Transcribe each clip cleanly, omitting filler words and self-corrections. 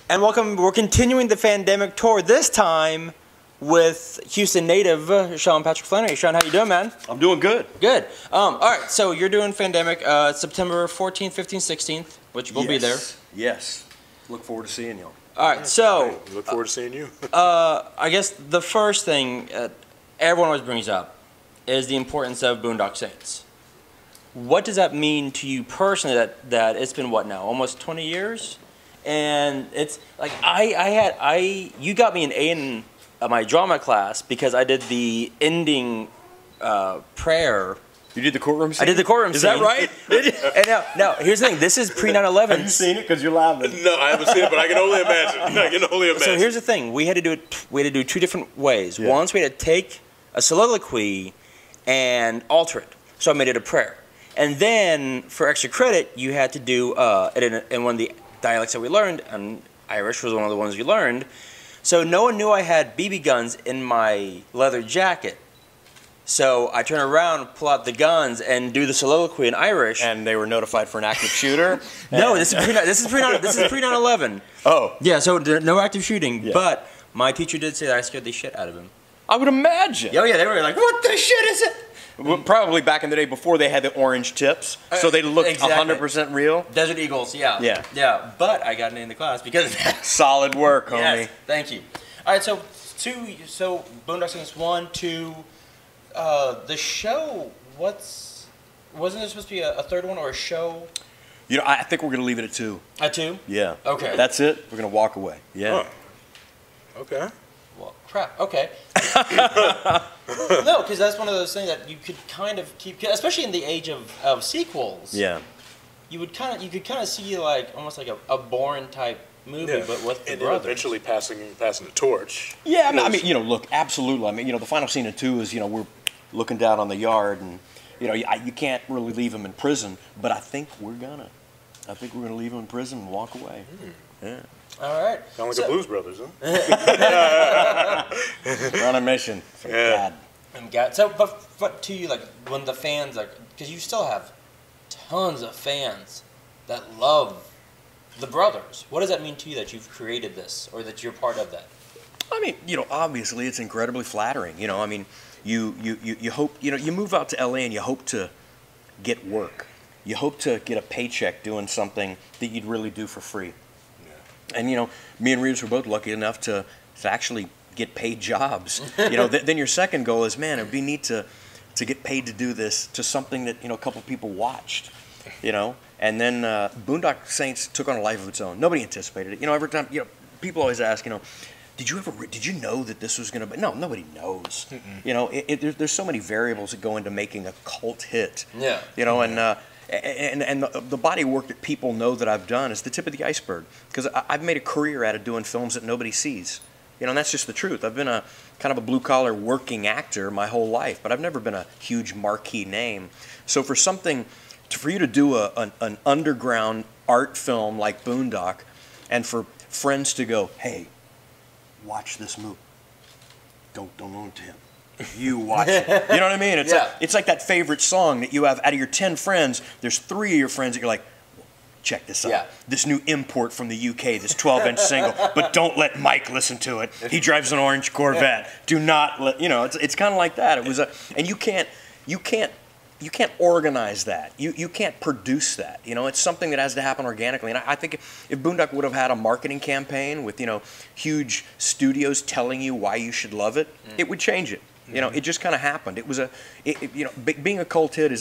And welcome, we're continuing the Fandemic Tour, this time with Houston native Sean Patrick Flanery. Sean, how you doing, man? I'm doing good. Good. All right, so you're doing Fandemic September 14th, 15th, 16th, which will be there. Yes. Look forward to seeing y'all. All right, so... We look forward to seeing you. I guess the first thing everyone always brings up is the importance of Boondock Saints. What does that mean to you personally that it's been, what now, almost 20 years? And it's like you got me an A in my drama class because I did the ending prayer. You did the courtroom scene? I did the courtroom scene. Is that right? And now, here's the thing. This is pre-9/11. Have you seen it? Because you're laughing. No, I haven't seen it, but I can only imagine. So here's the thing. We had to do it. We had to do two different ways. Yeah. Once we had to take a soliloquy and alter it. So I made it a prayer. And then for extra credit, you had to do it in one of the dialects that we learned, and Irish was one of the ones we learned. So no one knew I had BB guns in my leather jacket. So I turn around, pull out the guns, and do the soliloquy in Irish. And they were notified for an active shooter? No, this is pre-9/11. Oh. Yeah, so no active shooting. Yeah. But my teacher did say that I scared the shit out of him. I would imagine. Oh yeah, they were like, "What the shit is it?" Well, probably back in the day before they had the orange tips, so they looked Exactly. 100% real. Desert Eagles, yeah. Yeah. Yeah, but I got an A in the class because of that. Solid work, homie. Yes, thank you. All right, so Boondock Saints 1, 2, the show, wasn't there supposed to be a third one or a show? You know, I think we're going to leave it at 2. At 2? Yeah. Okay. That's it. We're going to walk away. Yeah. Oh. Okay. Well, crap. Okay. No, because that's one of those things that you could kind of keep, especially in the age of sequels. Yeah. You could kind of see like almost like a Bourne type movie, but with the and brothers. then eventually passing the torch. Yeah, I mean, look, absolutely. I mean, the final scene of 2 is, we're looking down on the yard, and, you can't really leave him in prison, but I think we're gonna leave him in prison and walk away. Yeah. All right. Sound like the Blues Brothers, huh? We're on a mission. Yeah. God. So, but to you, like, when the fans, like, because you still have tons of fans that love the brothers. What does that mean to you that you've created this, or that you're part of that? I mean, obviously it's incredibly flattering. I mean, you hope, you move out to LA and you hope to get work. You hope to get a paycheck doing something that you'd really do for free. Yeah. And, me and Reeves were both lucky enough to actually get paid jobs. Then your second goal is, man, it'd be neat to get paid to do this to something that, a couple people watched, And then Boondock Saints took on a life of its own. Nobody anticipated it. Every time, people always ask, did you know that this was going to be? No, nobody knows. There's so many variables that go into making a cult hit. Yeah. And the body of work that people know that I've done is the tip of the iceberg. Because I've made a career out of doing films that nobody sees. And that's just the truth. I've been a kind of a blue-collar working actor my whole life, but I've never been a huge marquee name. So for you to do an underground art film like Boondock, and for friends to go, hey, watch this movie. Don't loan it to him. You watch it. You know what I mean? It's like that favorite song that you have out of your 10 friends. There's 3 of your friends that you're like, check this out. Yeah. This new import from the UK, this 12-inch single. But don't let Mike listen to it. He drives an orange Corvette. Do not let, it's kind of like that. It was and you can't organize that. You can't produce that. It's something that has to happen organically. And I think if Boondock would have had a marketing campaign with, huge studios telling you why you should love it, it would change it. It just kind of happened. It was being a cult hit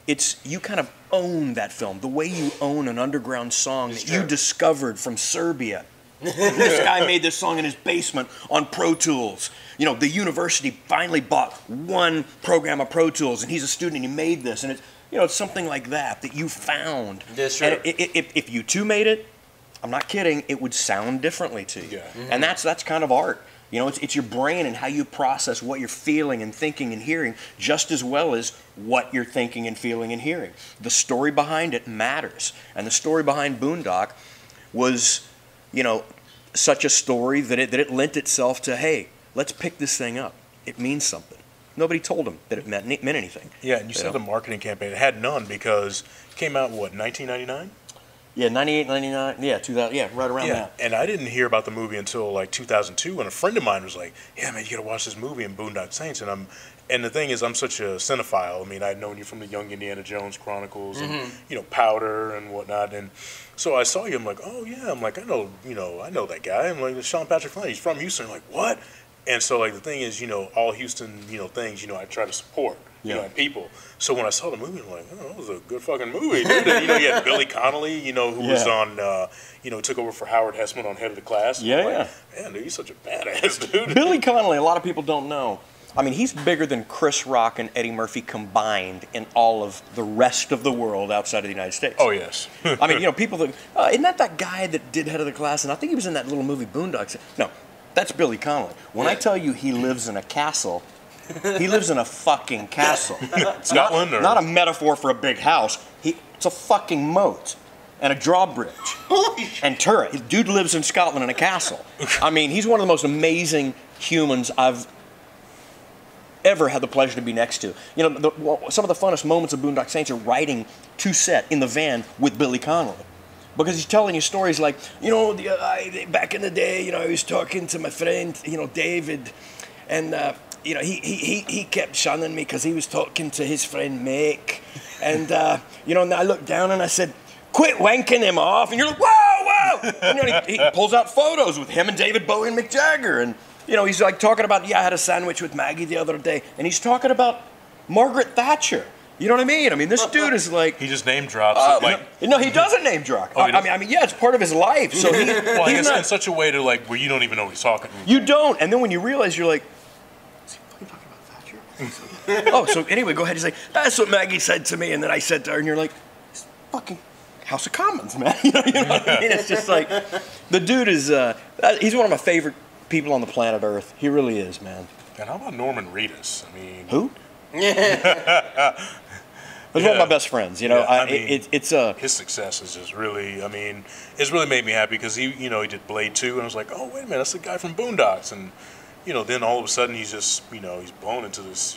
is you kind of own that film the way you own an underground song that you discovered from Serbia. This guy made this song in his basement on Pro Tools. The university finally bought one program of Pro Tools, and he's a student, and he made this, and it's something like that you found. Yes, and if you two made it, I'm not kidding, it would sound differently to you. Yeah. And that's kind of art. It's your brain and how you process what you're feeling and thinking and hearing just as well as what you're thinking and feeling and hearing. The story behind it matters. And the story behind Boondock was, such a story that it lent itself to, hey, let's pick this thing up. It means something. Nobody told them that it meant anything. Yeah, and you said the marketing campaign. It had none because it came out, what, 1999? Yeah, 98, 99, yeah, 2000, yeah, right around that. And I didn't hear about the movie until like 2002 when a friend of mine was like, "Yeah, man, you gotta watch this movie in Boondock Saints." And the thing is, I'm such a cinephile. I mean, I'd known you from the Young Indiana Jones Chronicles and Powder and whatnot. And so I saw you. I'm like, "Oh yeah." I'm like, I know that guy. I'm like, Sean Patrick Flanery. He's from Houston. I'm like, what? And so like the thing is, all Houston, things, I try to support. And people. So when I saw the movie, I'm like, oh, that was a good fucking movie, dude. And, you had Billy Connolly, who was on, took over for Howard Hessman on Head of the Class. Yeah. Man, dude, he's such a badass, dude. Billy Connolly, a lot of people don't know. I mean, he's bigger than Chris Rock and Eddie Murphy combined in all of the rest of the world outside of the United States. Oh, yes. I mean, people think, isn't that guy that did Head of the Class? And I think he was in that little movie Boondocks. No, that's Billy Connolly. When I tell you he lives in a castle, he lives in a fucking castle. It's not a metaphor for a big house. It's a fucking moat and a drawbridge and turret. Dude lives in Scotland in a castle. I mean, he's one of the most amazing humans I've ever had the pleasure to be next to. Some of the funnest moments of Boondock Saints are riding to set in the van with Billy Connolly. Because he's telling you stories like, back in the day, I was talking to my friend, David, and he kept shunning me because he was talking to his friend Mick, and and I looked down and I said, "Quit wanking him off," and you're like, "Whoa!" And he pulls out photos with him and David Bowie and Mick Jagger, and he's like talking about, I had a sandwich with Maggie the other day, and he's talking about Margaret Thatcher. You know what I mean? I mean, this dude is like... He just name drops. No, he doesn't name drop. I mean, yeah, it's part of his life. So well, I guess in such a way to where you don't even know what he's talking. You don't, and then when you realize, you're like, is he fucking talking about Thatcher? Oh, so anyway, go ahead. He's like, that's what Maggie said to me, and then I said to her, and you're like, it's fucking House of Commons, man. You know what I mean? It's just like, the dude is, he's one of my favorite people on the planet Earth. He really is, man. And how about Norman Reedus? I mean... Who? He's one of my best friends, his success is just really, it's really made me happy because he did Blade 2, and I was like, oh, wait a minute, that's the guy from Boondocks, and, then all of a sudden he's just, he's blown into this,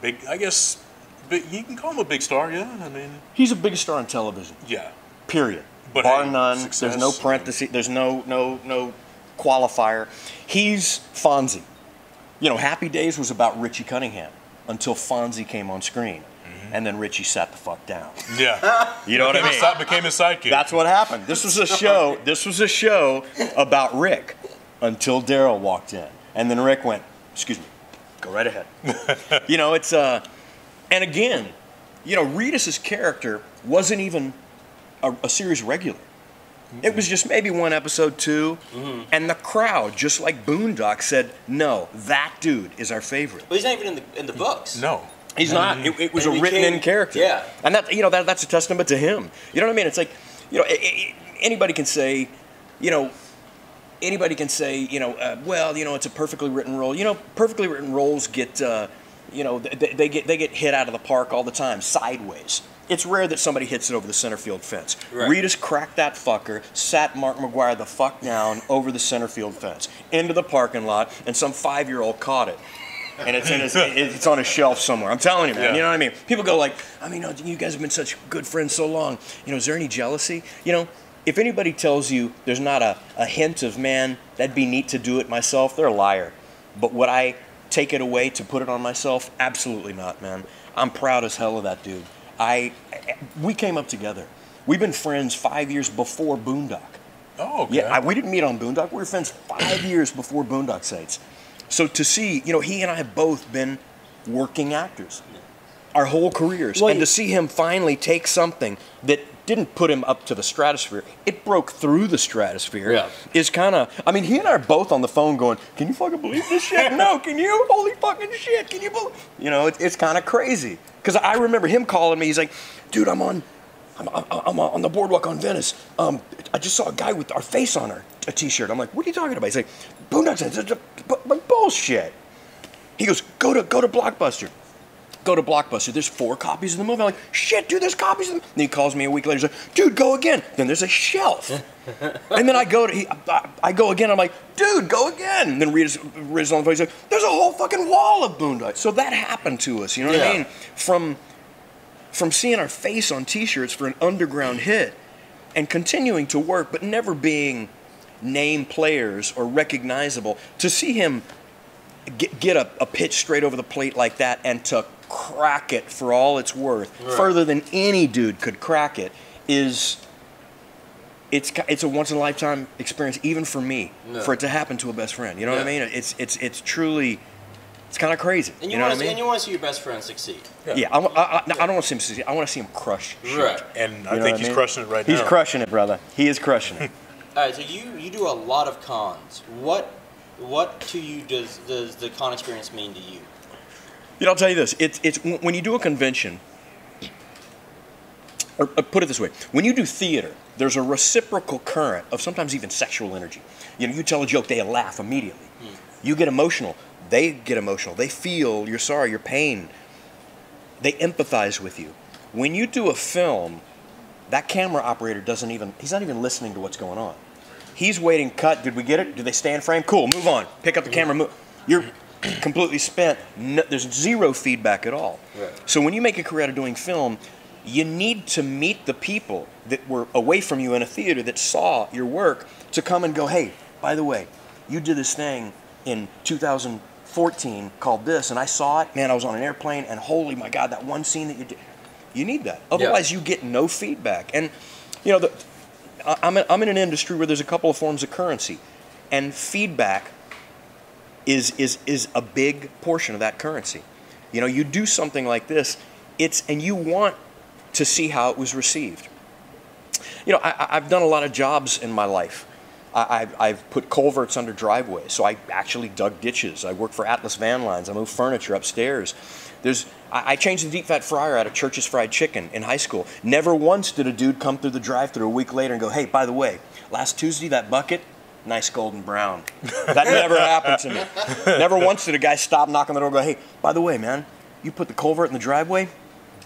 big, I guess, you can call him a big star, yeah, I mean. He's a big star on television. Yeah. Period. But bar none, there's no parenthesis, there's no qualifier. He's Fonzie. Happy Days was about Richie Cunningham until Fonzie came on screen. And then Richie sat the fuck down. Yeah. You know what I mean? Became his sidekick. That's what happened. This was a show about Rick until Daryl walked in. And then Rick went, excuse me, go right ahead. It's and again, Reedus's character wasn't even a series regular. It was just maybe one episode, two, and the crowd, just like Boondock, said, no, that dude is our favorite. But he's not even in the books. No. He's not. It was a written-in character. Yeah. And that's a testament to him. You know what I mean? It's like, anybody can say, well, it's a perfectly written role. Perfectly written roles get, they get hit out of the park all the time, sideways. It's rare that somebody hits it over the center field fence. Right. Reedus cracked that fucker, sat Mark McGuire the fuck down over the center field fence, into the parking lot, and some 5-year-old caught it. And it's on a shelf somewhere. I'm telling you, man. Yeah. You know what I mean? People go like, you guys have been such good friends so long. Is there any jealousy? If anybody tells you there's not a hint of, man, that'd be neat to do it myself, they're a liar. But would I take it away to put it on myself? Absolutely not, man. I'm proud as hell of that dude. We came up together. We've been friends 5 years before Boondock. Oh, okay. Yeah, we didn't meet on Boondock. We were friends 5 years before Boondock Saints. So to see, he and I have both been working actors our whole careers. Well, and to see him finally take something that didn't put him up to the stratosphere, it broke through the stratosphere, is kind of, he and I are both on the phone going, can you fucking believe this shit? No, can you? Holy fucking shit, can you believe? It's kind of crazy. Because I remember him calling me, he's like, dude, I'm on the boardwalk on Venice. I just saw a guy with our face on a t-shirt. I'm like, what are you talking about? He's like, Boondock Saints. Bullshit. He goes, go to Blockbuster. Go to Blockbuster. There's 4 copies of the movie. I'm like, shit, dude, there's copies of them. And he calls me a week later. He's like, dude, go again. Then there's a shelf. And then I go again. I'm like, dude, go again. And then Rita's on the phone. He's like, there's a whole fucking wall of Boondock. So that happened to us. You know what I mean? From seeing our face on T-shirts for an underground hit and continuing to work, but never being name players or recognizable. To see him get a pitch straight over the plate like that and to crack it for all it's worth, further than any dude could crack it, is it's a once in a lifetime experience, even for me, for it to happen to a best friend. You know what I mean? It's truly, it's kind of crazy. And you know what I mean? And you want to see your best friend succeed. Yeah, I don't want to see him succeed. I want to see him crush shit. Right. And I think he's crushing it right now. He's crushing it, brother. He is crushing it. All right, so you do a lot of cons. What to you does the con experience mean to you? You know, I'll tell you this. It's when you do a convention, or put it this way, when you do theater, there's a reciprocal current of sometimes even sexual energy. You know, you tell a joke, they laugh immediately. You get emotional, they get emotional. They feel your sorrow, your pain. They empathize with you. When you do a film, that camera operator he's not even listening to what's going on. He's waiting, cut, did we get it? Did they stay in frame? Cool, move on. Pick up the camera, move. You're completely spent. No, there's zero feedback at all. Right. So when you make a career out of doing film, you need to meet the people that were away from you in a theater that saw your work to come and go, hey, by the way, you did this thing in 2014 called this, and I saw it. Man, I was on an airplane, and holy my God, that one scene that you did. You need that. Otherwise, you get no feedback. And, you know, I'm in an industry where there's a couple of forms of currency, and feedback is a big portion of that currency. You know, you do something like this, and you want to see how it was received. You know, I've done a lot of jobs in my life. I've put culverts under driveways, so I actually dug ditches. I worked for Atlas Van Lines. I moved furniture upstairs. I changed the deep fat fryer out of Church's Fried Chicken in high school. Never once did a dude come through the drive-thru a week later and go, hey, by the way, last Tuesday that bucket, nice golden brown. That never happened to me. Never once did a guy stop, knock on the door, and go, hey, by the way, man, you put the culvert in the driveway,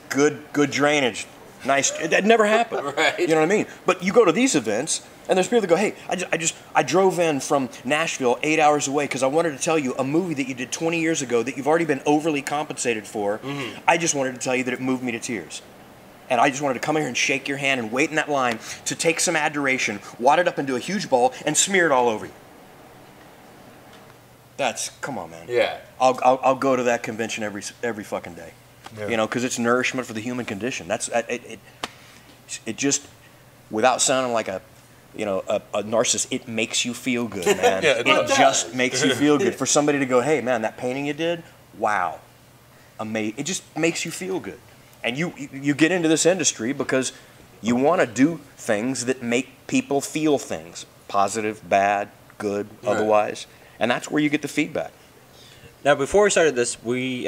good drainage. Nice. That never happened. Right. You know what I mean? But you go to these events, and there's people that go, hey, I drove in from Nashville 8 hours away because I wanted to tell you a movie that you did 20 years ago that you've already been overly compensated for. I just wanted to tell you that it moved me to tears. And I just wanted to come here and shake your hand and wait in that line to take some adoration, wad it up into a huge bowl, and smear it all over you. Come on, man. Yeah. I'll go to that convention every fucking day. Yeah. You know, because it's nourishment for the human condition. That's it. Just without sounding like a narcissist, it makes you feel good, man. Yeah, it just makes you feel good for somebody to go, hey, man, that painting you did, wow, amazing. It just makes you feel good, and you get into this industry because you want to do things that make people feel things, positive, bad, good, otherwise, and that's where you get the feedback. Now, before we started this, we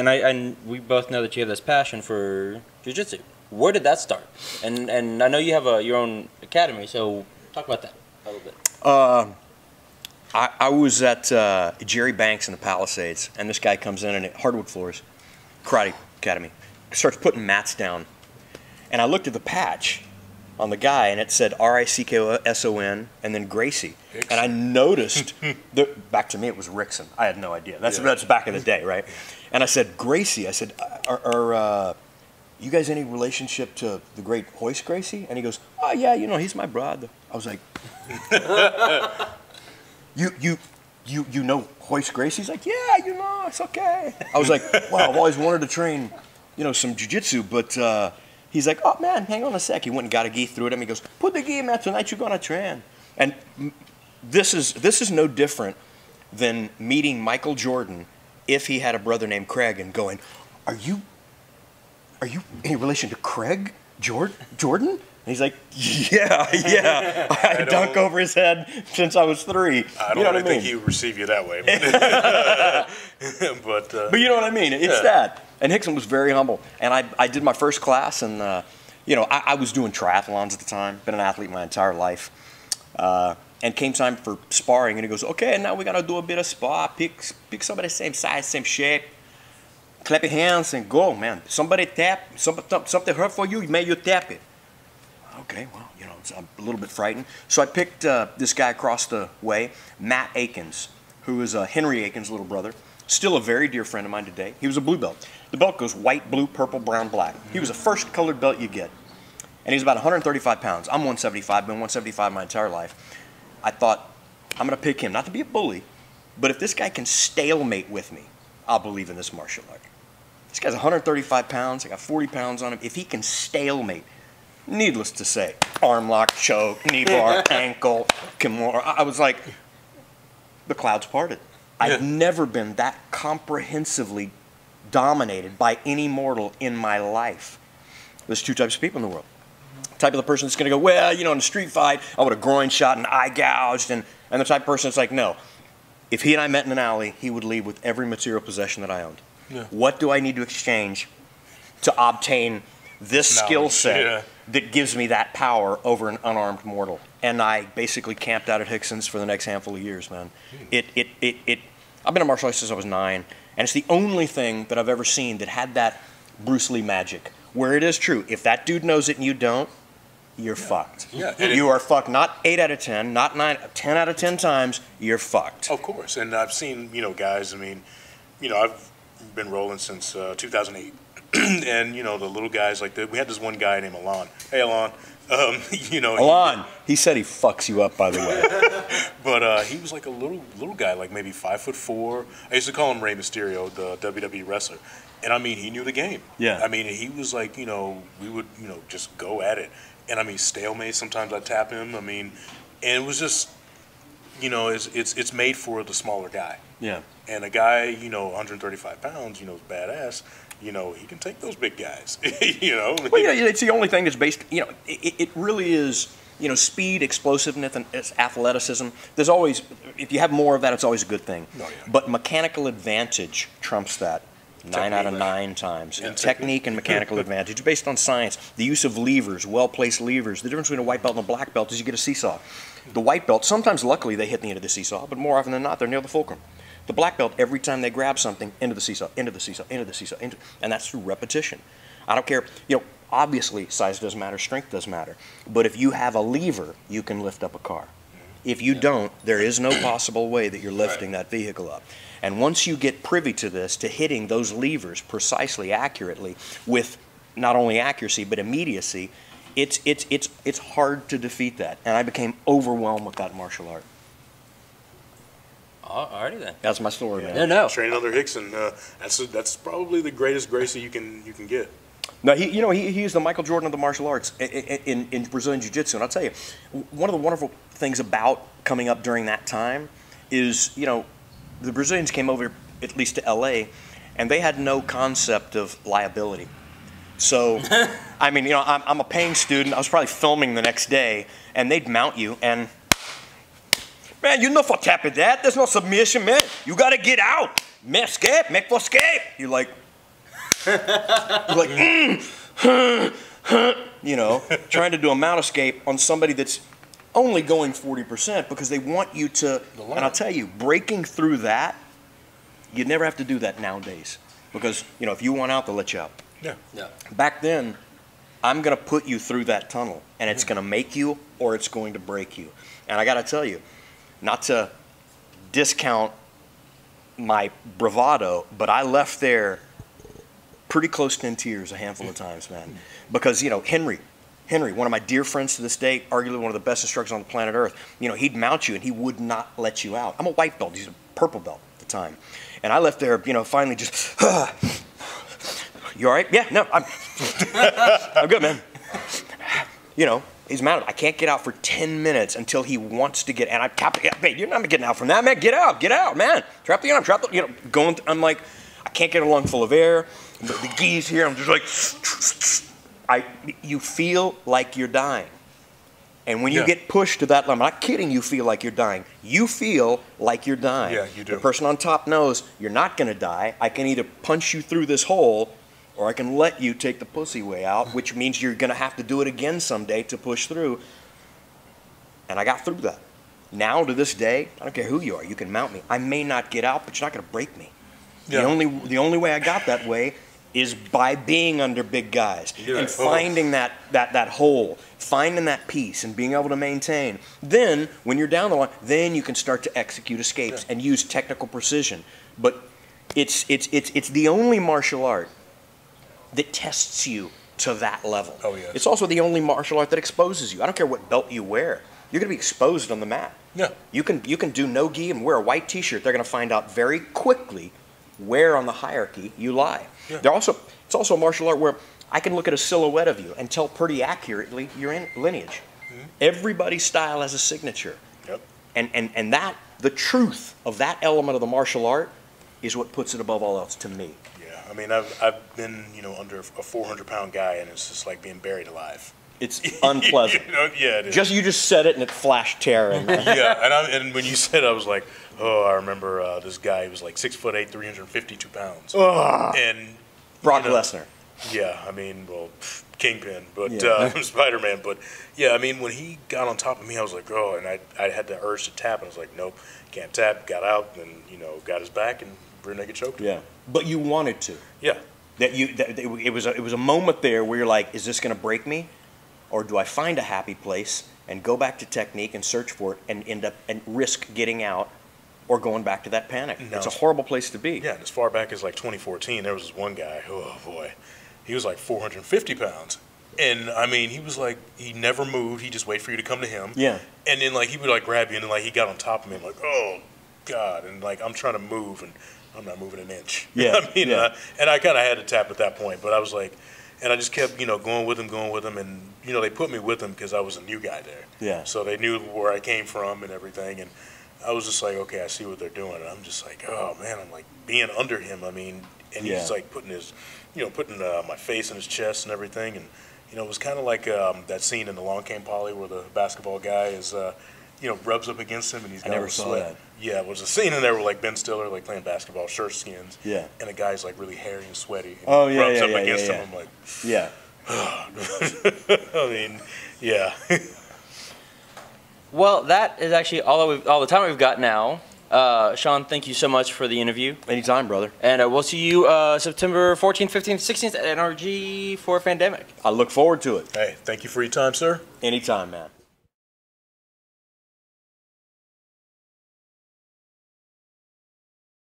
both know that you have this passion for jiu-jitsu. Where did that start? And I know you have your own academy, so talk about that a little bit. I was at Jerry Banks in the Palisades, and this guy comes in at Hardwood Floors, Karate Academy, starts putting mats down, and I looked at the patch on the guy, and it said R-I-C-K-O-S-O-N, and then Gracie. Hickson. And I noticed, back to me it was Rickson. I had no idea. That's back in the day, right? And I said, Gracie, I said, are you guys any relationship to the great Hoist Gracie? And he goes, oh yeah, you know, he's my brother. I was like, you know Hoist Gracie? He's like, yeah, you know, it's okay. I was like, wow, I've always wanted to train, you know, some jiu-jitsu, but he's like, oh man, hang on a sec. He went and got a gi, threw it at me. He goes, put the gi, man, tonight you're gonna train. And this is no different than meeting Michael Jordan if he had a brother named Craig and going, are you any relation to Craig Jordan? And he's like, yeah. I dunk over his head since I was 3. I don't really think he would receive you that way. But you know what I mean? It's that. And Hickson was very humble. And I did my first class, and you know, I was doing triathlons at the time. Been an athlete my entire life. And came time for sparring, and he goes, okay, now we got to do a bit of spar. Pick somebody same size, same shape. Clap your hands and go, man. Somebody tap, something hurt for you, may you tap it. Okay, well, you know, I'm a little bit frightened. So I picked this guy across the way, Matt Akins, who is Henry Akins' little brother. Still a very dear friend of mine today. He was a blue belt. The belt goes white, blue, purple, brown, black. He was the first colored belt you get. and he's about 135 pounds. I'm 175, been 175 my entire life. I thought, I'm going to pick him, not to be a bully, but if this guy can stalemate with me, I'll believe in this martial art. This guy's 135 pounds, I got 40 pounds on him. If he can stalemate, needless to say, arm lock, choke, knee bar, ankle, kimura, I was like, the clouds parted. I've never been that comprehensively dominated by any mortal in my life. There's two types of people in the world. The type of the person that's going to go, well, you know, in a street fight, I would have groin shot and eye gouged, and the type of person that's like, no. If he and I met in an alley, he would leave with every material possession that I owned. Yeah. What do I need to exchange to obtain this skill set that gives me that power over an unarmed mortal? And I basically camped out at Hickson's for the next handful of years, man. I've been in martial arts since I was 9, and it's the only thing that I've ever seen that had that Bruce Lee magic, where it is true. If that dude knows it and you don't, you're fucked. Yeah. You are fucked. Not 8 out of 10, not 9, 10 out of 10 times, you're fucked. Of course. And I've seen, you know, guys, I mean, you know, I've been rolling since 2008. And, you know, the little guys like that. We had this one guy named Alon. Hey, Alon. You know, Alon, he said he fucks you up, by the way. But he was like a little guy, like maybe 5'4". I used to call him Rey Mysterio, the WWE wrestler. And I mean, he knew the game. Yeah. I mean, he was like, you know, we would, you know, just go at it. And I mean, stalemate. Sometimes I'd tap him. I mean, and it was just, you know, it's made for the smaller guy. Yeah. And a guy, you know, 135 pounds, you know, is badass. You know, he can take those big guys. You know. Well, yeah, it's the only thing that's based. You know, it really is. You know, speed, explosiveness, and athleticism. There's always, if you have more of that, it's always a good thing. Oh, yeah. But mechanical advantage trumps that 9 out of 9 times. And technique and mechanical advantage based on science. The use of levers, well-placed levers. The difference between a white belt and a black belt is you get a seesaw. The white belt, sometimes luckily they hit the end of the seesaw, but more often than not, they're near the fulcrum. The black belt, every time they grab something, into the seesaw, into the seesaw, into the seesaw, and that's through repetition. I don't care, you know, obviously size does matter, strength does matter, but if you have a lever, you can lift up a car. If you don't, there is no possible way that you're lifting that vehicle up. And once you get privy to this, to hitting those levers precisely, accurately, with not only accuracy, but immediacy, it's hard to defeat that. And I became overwhelmed with that martial art. Alrighty then. That's my story, man. No. Training under Hickson, that's probably the greatest Gracie you can get. No, he's the Michael Jordan of the martial arts in Brazilian Jiu-Jitsu. And I'll tell you, one of the wonderful things about coming up during that time is, you know, the Brazilians came over, at least to L.A., and they had no concept of liability. So, I mean, you know, I'm a paying student. I was probably filming the next day, and they'd mount you, and man, you know for tapping that. There's no submission, man. You got to get out. Make for escape. You're like, you know, trying to do a mount escape on somebody that's only going 40% because they want you to, and I'll tell you, breaking through that, you'd never have to do that nowadays. Because, you know, if you want out, they'll let you out. Yeah. Back then, I'm going to put you through that tunnel, and it's going to make you or it's going to break you. And I got to tell you, not to discount my bravado, but I left there pretty close to in tears a handful of times, man. Because, you know, Henry, one of my dear friends to this day, arguably one of the best instructors on the planet Earth, you know, he'd mount you and he would not let you out. I'm a white belt, he's a purple belt at the time. And I left there, you know, finally just, you all right? Yeah, no, I'm good, man. You know, he's mounted. I can't get out for 10 minutes until he wants to get, and I tap, hey, you're not getting out from that, man. Get out, man. Trap the arm, you know, going, I'm like, I can't get a lung full of air. The geese here, I'm just like, you feel like you're dying. And when you get pushed to that level, I'm not kidding, you feel like you're dying. You feel like you're dying. Yeah, you do. The person on top knows you're not going to die. I can either punch you through this hole or I can let you take the pussy way out, which means you're going to have to do it again someday to push through. And I got through that. Now, to this day, I don't care who you are, you can mount me. I may not get out, but you're not going to break me. Yeah. The only way I got that way is by being under big guys and finding that hole, finding that piece and being able to maintain. Then, when you're down the line, then you can start to execute escapes and use technical precision. But it's the only martial art that tests you to that level. Oh, yes. It's also the only martial art that exposes you. I don't care what belt you wear. You're going to be exposed on the mat. Yeah. You can do no-gi and wear a white T-shirt. They're going to find out very quickly where on the hierarchy you lie. Yeah. It's also a martial art where I can look at a silhouette of you and tell pretty accurately your lineage. Mm-hmm. Everybody's style has a signature. Yep. And that, the truth of that element of the martial art is what puts it above all else to me. Yeah, I mean, I've been, under a 400-pound guy, and it's just like being buried alive. It's unpleasant. Yeah, it is. You just said it and it flashed terror. Yeah, and when you said it, I was like, oh, I remember this guy. He was like 6'8", 352 pounds. Ugh. And Brock Lesnar. Yeah, I mean, well, Kingpin, but Spider-Man. But yeah, I mean, when he got on top of me, I was like, oh, and I had the urge to tap, and I was like, nope, can't tap. Got out, and got his back, and rear naked choked him. Yeah, but you wanted to. Yeah. It was a moment there where you're like, is this going to break me, or do I find a happy place and go back to technique and search for it and end up and risk getting out or going back to that panic? No, it's a horrible place to be. Yeah, and as far back as like 2014, there was this one guy. Oh boy, he was like 450 pounds. And I mean, he was like, he never moved. He just waited for you to come to him. Yeah. And then like he would like grab you, and then like he got on top of me. I'm like, oh God. And like I'm trying to move, and I'm not moving an inch. Yeah. I mean, yeah. And I kind of had to tap at that point, but I was like, and I just kept going with him, and they put me with him because I was a new guy there. Yeah. So they knew where I came from and everything, and I was just like, okay, I see what they're doing, and I'm just like, oh man, I'm like being under him. I mean, and he's like putting his, putting my face in his chest and everything, and it was kind of like that scene in Along Came Polly where the basketball guy is, rubs up against him and he's got never saw sweat. that. Yeah, it was a scene in there where like Ben Stiller like playing basketball, shirt skins. Yeah. And a guy's like really hairy and sweaty. And Oh, yeah, rubs yeah, up yeah, against yeah, him. I'm like, yeah. I mean, yeah. Well, that is actually all the time we've got now. Sean, thank you so much for the interview. Anytime, brother. And we'll see you September 14th, 15th, 16th at NRG for Fandemic. I look forward to it. Hey, thank you for your time, sir. Anytime, man.